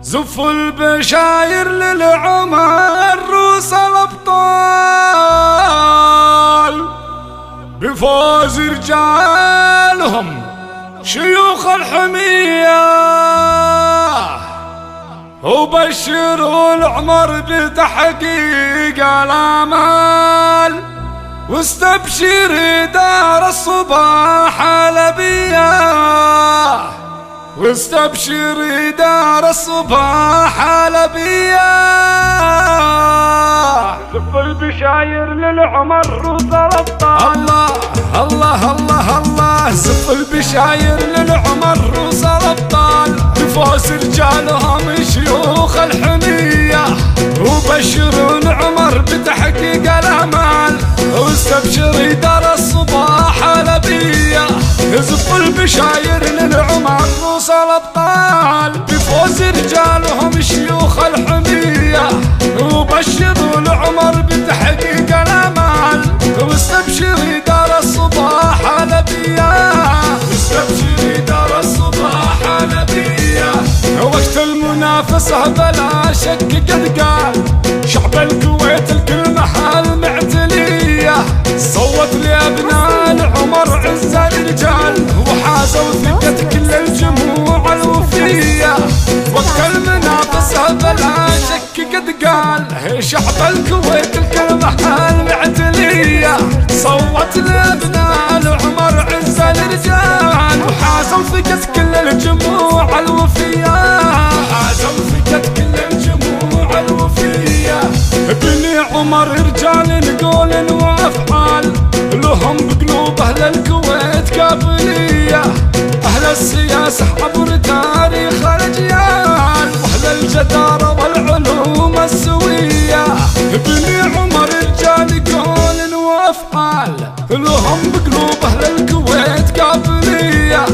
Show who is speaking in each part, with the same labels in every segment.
Speaker 1: زف البشاير للعمر روس الابطال بفوز رجالهم شيوخ الحمية، وبشروا العمر بتحقيق الامال، واستبشر دار الصباح الابية، واستبشر دار الصباح الابية.
Speaker 2: زف البشاير للعمر روس الابطال.
Speaker 1: الله الله الله الله، زف البشاير للعمر روس الابطال بفوز رجالهم شيوخ الحمية، وبشروا العمر بتحقيق الامال، واستبشر دار الصباح الابية. زف البشاير للعمر روس الابطال بفوز رجالهم شيوخ الحمية، وبشروا العمر بتحقيق الامال، واستبشري دار الصباح الابية، واستبشري دار الصباح الابية. وقت المنافسة بلا شك قد قال شعب الكويت الكل محل معتلية، صوت لأبناء العمر عز الرجال، وحازوا ثقة كل الجموع الوفية. وقت المنافسة بلا شك قد قال شعب الكويت الكل محل معتلية، صوت لأبناء العمر عز الرجال، وحازوا ثقة كل الجموع الوفية، حازوا ثقة كل الجموع الوفية. بني عمر رجال قول وافعال، لهم بقلوب اهل الكويت كافلية، اهل السياسة عبر تاريخ الاجيال، واهل الجدارة والعلوم السوية. بني عمر رجال قول وافعال، لهم بقلوب اهل الكويت كافلية،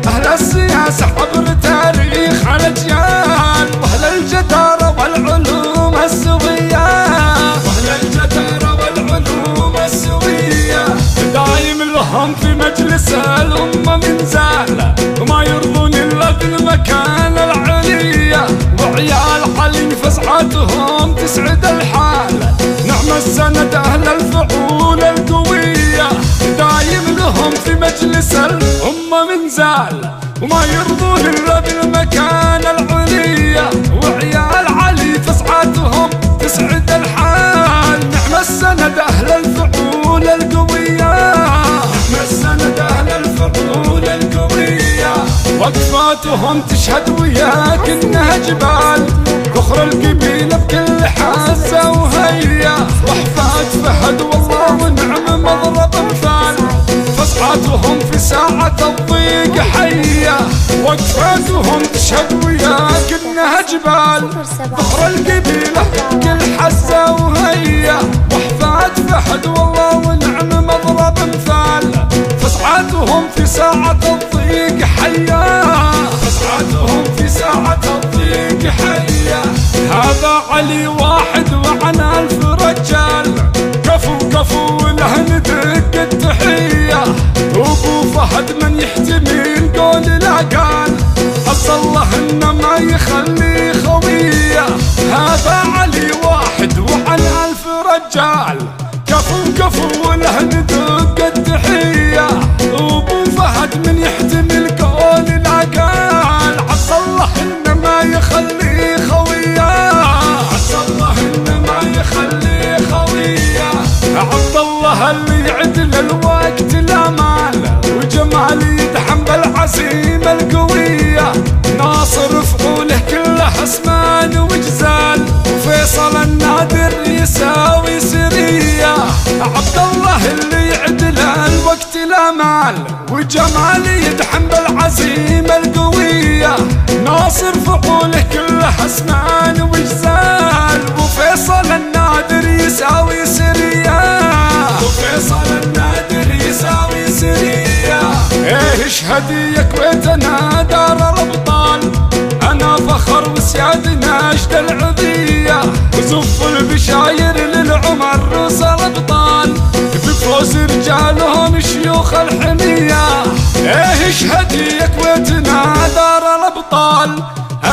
Speaker 1: اهل السياسة عبر تاريخ الاجيال، واهل الجدارة والعلوم السوية، واهل الجدارة والعلوم السوية. دايم لهم في مجلس الأمة من زالة، وما يرضون إلا بالمكانة العلية، وعيال علي فزعتهم تسعد الحالة، نعم السند أهل الفعول القوية. دايم لهم في مجلس الأمة من زالة، وما يرضون إلا بالمكانة العلية، وعيال علي فزعتهم تسعد الحال، نعم السند أهل الفعول القوية، نعم السند أهل الفعول القوية. وقفاتهم تشهد وياك إنها جبال، فخر القبيلة بكل حاسة وهيا، وحفاد فهد والله ونعم مضرب أمثال، فزعاتهم في ساعة الضيق حية، وقفاتهم تشهد وياك إنها جبال، فخر القبيلة كل حسة وهيا، وحفاد فهد والله ونعم مضرب أمثال، فزعاتهم في ساعة الضيق حية، فزعاتهم في ساعة الضيق حية. هذا علي واحد وعن 1000 رجال، كفو كفو له ندق التحية، وابو فهد من يحتمل قول لا قال، عسى الله انه ما يخلي خوية. هذا علي واحد وعن 1000 رجال، كفو كفو له ندق التحية، وابو فهد من يحتمل قول لا قال، عسى الله انه ما يخلي خوية، عسى الله انه ما يخلي خوية. عبد الله اللي يعدل الوقت الأمان، وجمال يدحم بالعزيمة القوية، ناصر فعوله كله اسمان وجزال، وفيصل النادر يساوي سرية. عبد الله اللي يعدل الوقت الأمان، وجمال يدحم بالعزيمة القوية، ناصر فعوله كله اسمان وجزال، وفيصل النادر يساوي سرية، وفيصل النادر يساوي سرية. ايه اشهدي يا كويتنا دار الابطال، انا فخر وسيادنا اشد العذية، وزف البشاير للعمر روس الابطال بفوز رجالهم شيوخ الحمية. ايه اشهدي يا كويتنا دار الابطال،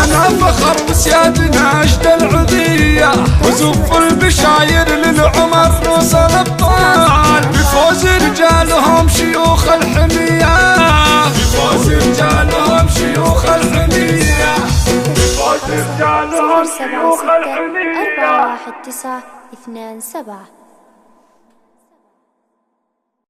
Speaker 1: لنا فخر وسيادنا اشد العذية، وزف البشاير للعمر روس الابطال، بفوز رجالهم شيوخ الحمية، بفوز رجالهم شيوخ الحمية، بفوز رجالهم شيوخ الحمية.
Speaker 3: 419 27